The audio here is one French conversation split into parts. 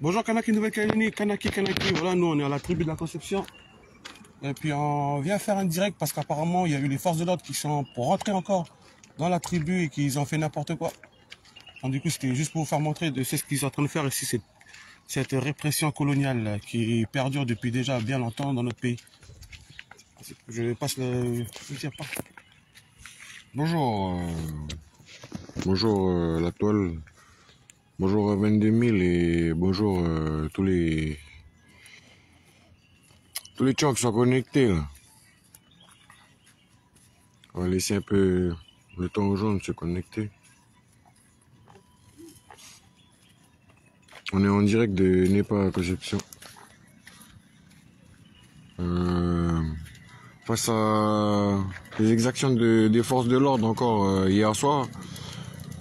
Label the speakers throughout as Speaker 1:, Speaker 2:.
Speaker 1: Bonjour Kanaki Nouvelle-Calédonie, Kanaki, voilà, nous on est à la tribu de la Conception. Et puis on vient faire un direct parce qu'apparemment il y a eu les forces de l'ordre qui sont pour rentrer encore dans la tribu et qu'ils ont fait n'importe quoi. Donc du coup c'était juste pour vous faire montrer de ce qu'ils sont en train de faire ici, cette répression coloniale qui perdure depuis déjà bien longtemps dans notre pays. Je passe le dire pas.
Speaker 2: Bonjour, bonjour la toile, bonjour 22 000 et bonjour tous les gens qui sont connectés là. On va laisser un peu le temps aux gens de se connecter. On est en direct de Nepa Conception. Face à les exactions des forces de l'ordre encore hier soir.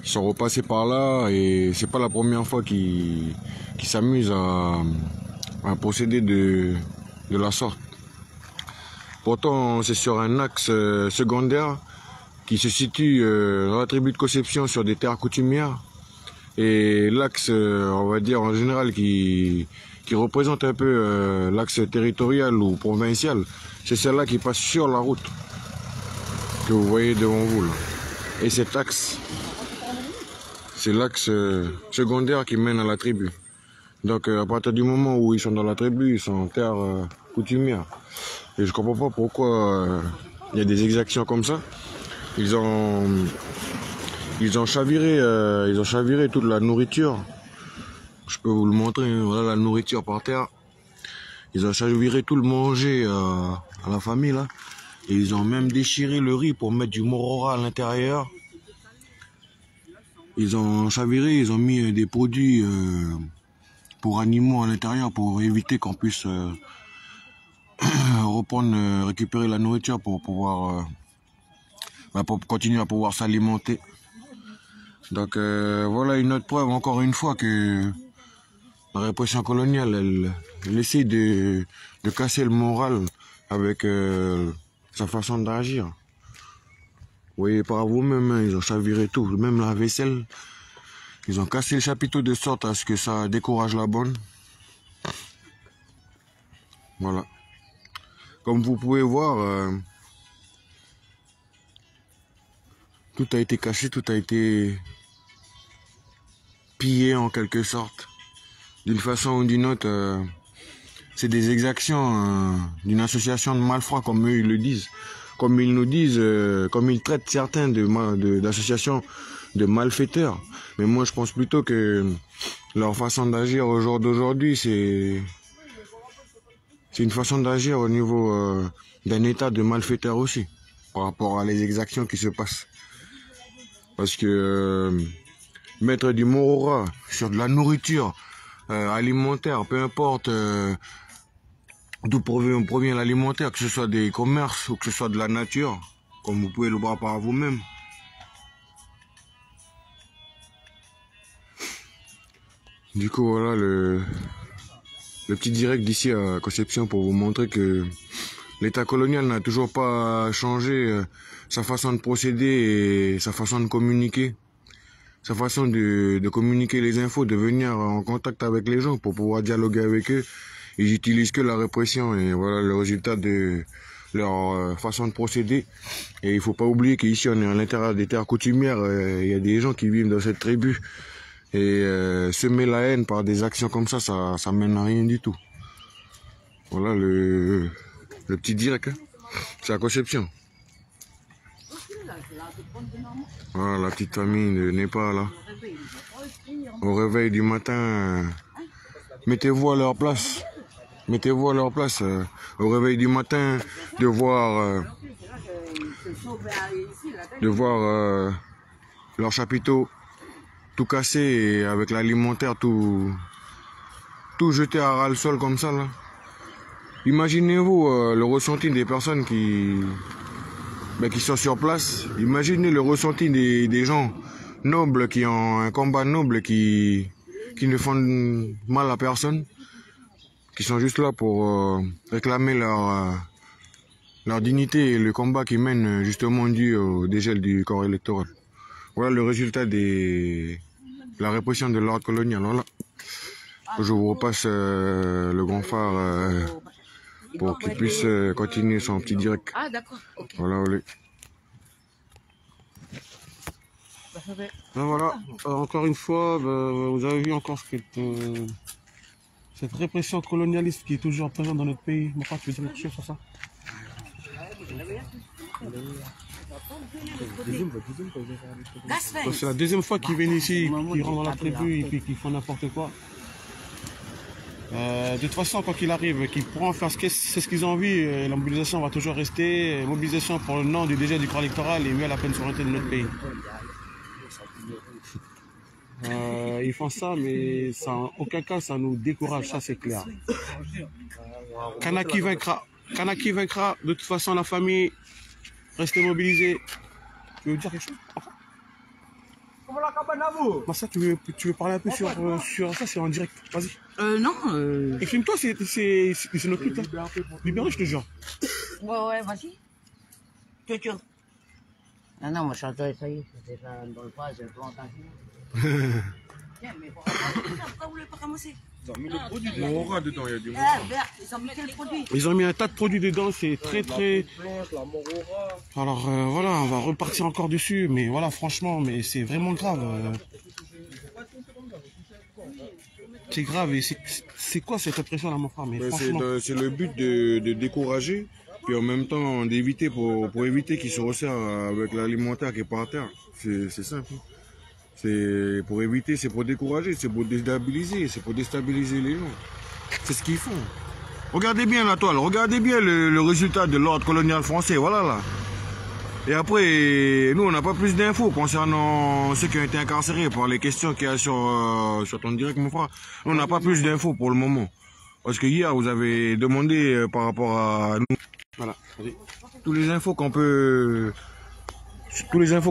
Speaker 2: Ils sont repassés par là et c'est pas la première fois qu'ils s'amusent à procéder de la sorte. Pourtant, c'est sur un axe secondaire qui se situe dans la tribu de Conception sur des terres coutumières. Et l'axe, on va dire en général, qui représente un peu l'axe territorial ou provincial, c'est celle-là qui passe sur la route que vous voyez devant vous là. Et cet axe, c'est l'axe secondaire qui mène à la tribu. Donc à partir du moment où ils sont dans la tribu, ils sont en terre coutumière. Et je comprends pas pourquoi il y a des exactions comme ça. Ils ont chaviré toute la nourriture. Je peux vous le montrer, hein. Voilà la nourriture par terre. Ils ont chaviré tout le manger à la famille là. Et ils ont même déchiré le riz pour mettre du morora à l'intérieur. Ils ont chaviré, ils ont mis des produits pour animaux à l'intérieur pour éviter qu'on puisse reprendre, récupérer la nourriture pour pouvoir pour continuer à pouvoir s'alimenter. Donc voilà une autre preuve encore une fois que la répression coloniale elle essaie de casser le moral avec sa façon d'agir. Vous voyez par vous-même, hein, ils ont chaviré tout, même la vaisselle. Ils ont cassé le chapiteau de sorte à ce que ça décourage la bonne. Voilà. Comme vous pouvez voir, tout a été caché, tout a été pillé en quelque sorte. D'une façon ou d'une autre, c'est des exactions d'une association de malfrats, comme eux ils le disent. Comme ils nous disent, comme ils traitent certains d'associations de malfaiteurs. Mais moi je pense plutôt que leur façon d'agir au jour d'aujourd'hui, c'est une façon d'agir au niveau d'un état de malfaiteur aussi, par rapport à les exactions qui se passent. Parce que mettre du morora sur de la nourriture alimentaire, peu importe d'où provient l'alimentaire, que ce soit des commerces ou que ce soit de la nature, comme vous pouvez le voir par vous-même. Du coup, voilà le petit direct d'ici à Conception pour vous montrer que l'État colonial n'a toujours pas changé sa façon de procéder et sa façon de communiquer. Sa façon de communiquer les infos, de venir en contact avec les gens pour pouvoir dialoguer avec eux. Ils utilisent que la répression et voilà le résultat de leur façon de procéder. Et il faut pas oublier qu'ici on est à l'intérieur des terres coutumières, il y a des gens qui vivent dans cette tribu. Et semer la haine par des actions comme ça mène à rien du tout. Voilà le petit direct, hein. C'est à Conception. Voilà la petite famille de Népal là. Au réveil du matin, mettez-vous à leur place. Mettez-vous à leur place. Au réveil du matin, de voir leur chapiteau tout cassé et avec l'alimentaire tout jeté à ras le sol comme ça là. Imaginez-vous le ressenti des personnes qui sont sur place. Imaginez le ressenti des gens nobles qui ont un combat noble qui ne font mal à personne, qui sont juste là pour réclamer leur dignité et le combat qu'ils mènent justement dû au dégel du corps électoral. Voilà le résultat de la répression de l'ordre colonial. Voilà. Je vous repasse le grand phare pour qu'il puisse continuer son petit direct.
Speaker 3: Ah, d'accord. Ok.
Speaker 2: Voilà, allez.
Speaker 1: Ben voilà, encore une fois, vous avez vu encore cette répression colonialiste qui est toujours présente dans notre pays. Pourquoi tu veux dire quelque chose sur ça? C'est la deuxième fois qu'ils viennent ici, qu'ils rentrent dans la tribu et puis qu'ils font n'importe quoi. De toute façon, quand il arrive, qu'ils pourront faire ce qu'ils ont envie, la mobilisation va toujours rester. Mobilisation pour le nom du DG du corps électoral et mieux à la peine souveraineté de notre pays. Ils font ça, mais ça, en aucun cas, ça nous décourage, ça c'est clair. Kanaki vaincra. Kanaki vaincra. De toute façon, la famille, restez mobilisés. Tu veux dire quelque chose? Ça, tu veux parler un peu sur ça, c'est en direct. Vas-y.
Speaker 3: Non.
Speaker 1: Et filme-toi, c'est notre truc là. Libéré, je te jure.
Speaker 3: Ouais, vas-y. Tu. Non, moi, je suis ça y est, c'est ça dans le pas, j'ai pas entendu. Tiens, mais pourquoi vous voulez pas commencer?
Speaker 2: Ils ont mis le produit de l'aura dedans, il y a du
Speaker 3: Ils ont mis quel produit?
Speaker 1: Ils ont mis un tas de produits dedans, c'est très... Alors voilà, on va repartir encore dessus, mais voilà, franchement, mais c'est vraiment grave. C'est grave, et c'est quoi cette répression là, mon frère? Mais franchement...
Speaker 2: C'est le but de décourager, puis en même temps d'éviter, pour éviter qu'ils se resserrent avec l'alimentaire qui est par terre. C'est simple. C'est pour éviter, c'est pour décourager, c'est pour déstabiliser, c'est pour déstabiliser les gens. C'est ce qu'ils font. Regardez bien la toile, regardez bien le résultat de l'ordre colonial français, voilà là. Et après, nous on n'a pas plus d'infos concernant ceux qui ont été incarcérés par les questions qu'il y a sur ton direct, mon frère. On n'a pas plus d'infos pour le moment. Parce que hier, vous avez demandé par rapport à nous. Voilà. Tous les infos qu'on peut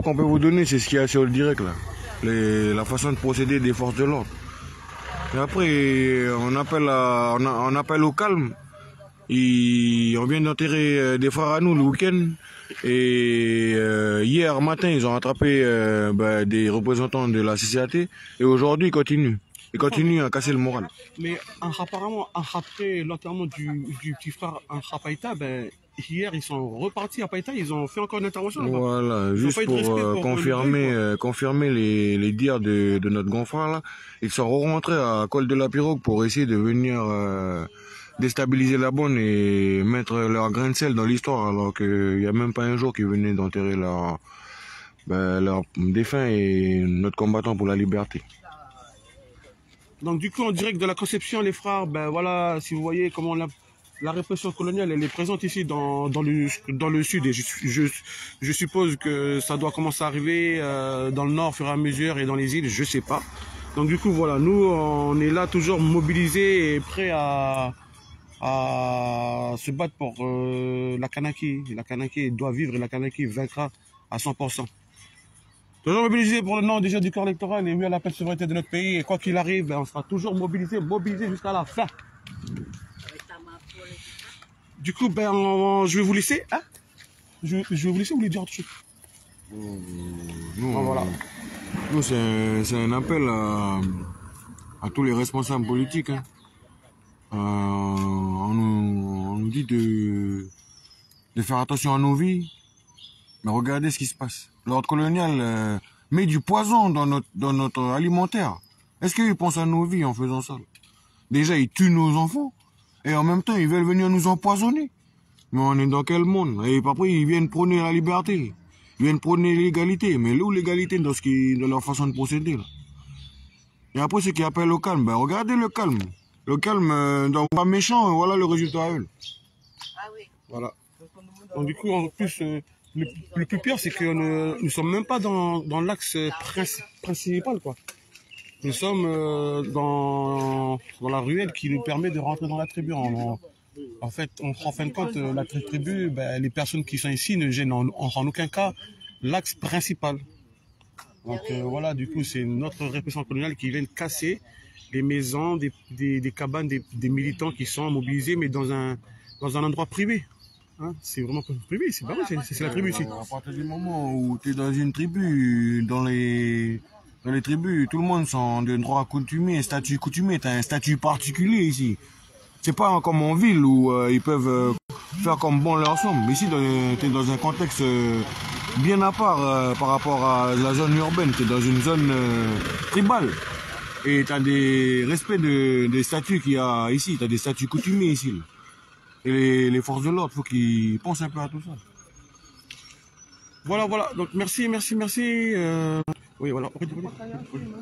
Speaker 2: vous donner, c'est ce qu'il y a sur le direct là. La façon de procéder des forces de l'ordre. Et après, on appelle au calme. On vient d'enterrer des frères à nous le week-end. Et hier matin, ils ont attrapé des représentants de la CCAT. Et aujourd'hui, ils continuent à casser le moral.
Speaker 1: Mais apparemment, après l'enterrement du petit frère Païta, hier, ils sont repartis à Païta, ils ont fait encore une intervention là-bas.
Speaker 2: Voilà, juste pour confirmer les dires de notre grand frère là. Ils sont rentrés à Col de la Pirogue pour essayer de venir déstabiliser la bonne et mettre leur grain de sel dans l'histoire, alors qu'il n'y a même pas un jour qu'ils venaient d'enterrer leur défunt et notre combattant pour la liberté.
Speaker 1: Donc du coup, en direct de la Conception, les frères, voilà, si vous voyez comment la répression coloniale, elle est présente ici dans le sud, et je suppose que ça doit commencer à arriver dans le nord au fur et à mesure et dans les îles, je sais pas. Donc du coup, voilà, nous, on est là toujours mobilisés et prêts à se battre pour la Kanaki. La Kanaki doit vivre et la Kanaki vaincra à 100%. Toujours mobilisé pour le nom déjà du corps électoral et mieux à la paix de souveraineté de notre pays. Et quoi qu'il arrive, on sera toujours mobilisé jusqu'à la fin. Du coup, je vais vous laisser. Hein, je vais vous laisser ou vous voulez dire autre chose?
Speaker 2: Voilà. Nous, c'est un appel à tous les responsables politiques. Hein. On nous dit de faire attention à nos vies. Mais regardez ce qui se passe. L'ordre colonial met du poison dans notre alimentaire. Est-ce qu'ils pensent à nos vies en faisant ça? Déjà, ils tuent nos enfants. Et en même temps, ils veulent venir nous empoisonner. Mais on est dans quel monde? Et après, ils viennent prôner la liberté. Ils viennent prôner l'égalité. Mais où l'égalité dans leur façon de procéder là? Et après, ceux qui appellent au calme, regardez le calme. Le calme, donc pas méchant, voilà le résultat à eux.
Speaker 3: Ah oui.
Speaker 1: Voilà. Donc du coup, en plus, le plus pire, c'est que nous ne sommes même pas dans l'axe principal, quoi. Nous sommes dans la ruelle qui nous permet de rentrer dans la tribu. En fin de compte, la tribu, les personnes qui sont ici ne gênent en aucun cas l'axe principal. Donc voilà, du coup, c'est notre répression coloniale qui vient casser les maisons, des cabanes, des militants qui sont mobilisés, mais dans un endroit privé. Hein, c'est vraiment privé, c'est la tribu ici.
Speaker 2: À partir du moment où tu es dans une tribu, dans les Dans les tribus, tout le monde sont de droit coutumier, statut coutumier. T'as un statut particulier ici. C'est pas comme en ville où ils peuvent faire comme bon leur semble. Ici, t'es dans un contexte bien à part par rapport à la zone urbaine. T'es dans une zone tribale. Et t'as des respects des statuts qu'il y a ici. T'as des statuts coutumiers ici. Là. Et les forces de l'ordre, faut qu'ils pensent un peu à tout ça.
Speaker 1: Voilà, voilà. Donc merci. Oui, voilà.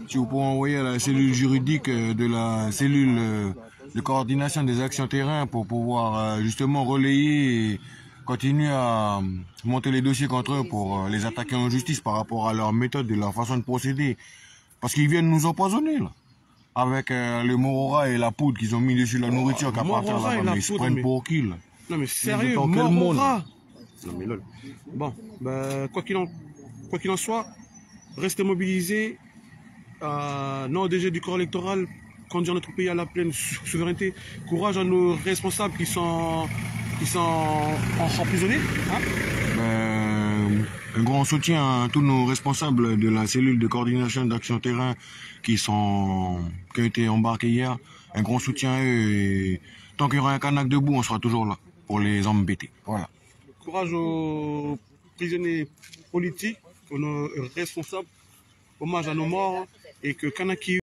Speaker 2: Si vous pouvez envoyer à la cellule juridique de la cellule de coordination des actions terrain pour pouvoir justement relayer et continuer à monter les dossiers contre eux pour les attaquer en justice par rapport à leur méthode et leur façon de procéder. Parce qu'ils viennent nous empoisonner, là. Avec le morora et la poudre qu'ils ont mis dessus la nourriture qu'à partir là-bas. Mais ils se prennent pour qui, là?
Speaker 1: Non, mais sérieux,
Speaker 2: dans quel monde?
Speaker 1: Non, mais lol. Bon, bah, quoi qu'il en soit, restez mobilisés. Non, DG du corps électoral, conduire notre pays à la pleine souveraineté. Courage à nos responsables qui sont emprisonnés. Hein?
Speaker 2: Un grand soutien à tous nos responsables de la cellule de coordination d'action terrain qui ont été embarqués hier. Un grand soutien à eux. Et tant qu'il y aura un Kanak debout, on sera toujours là pour les embêter. Voilà.
Speaker 1: Courage aux prisonniers politiques, aux responsables. Hommage à nos morts et que Kanaki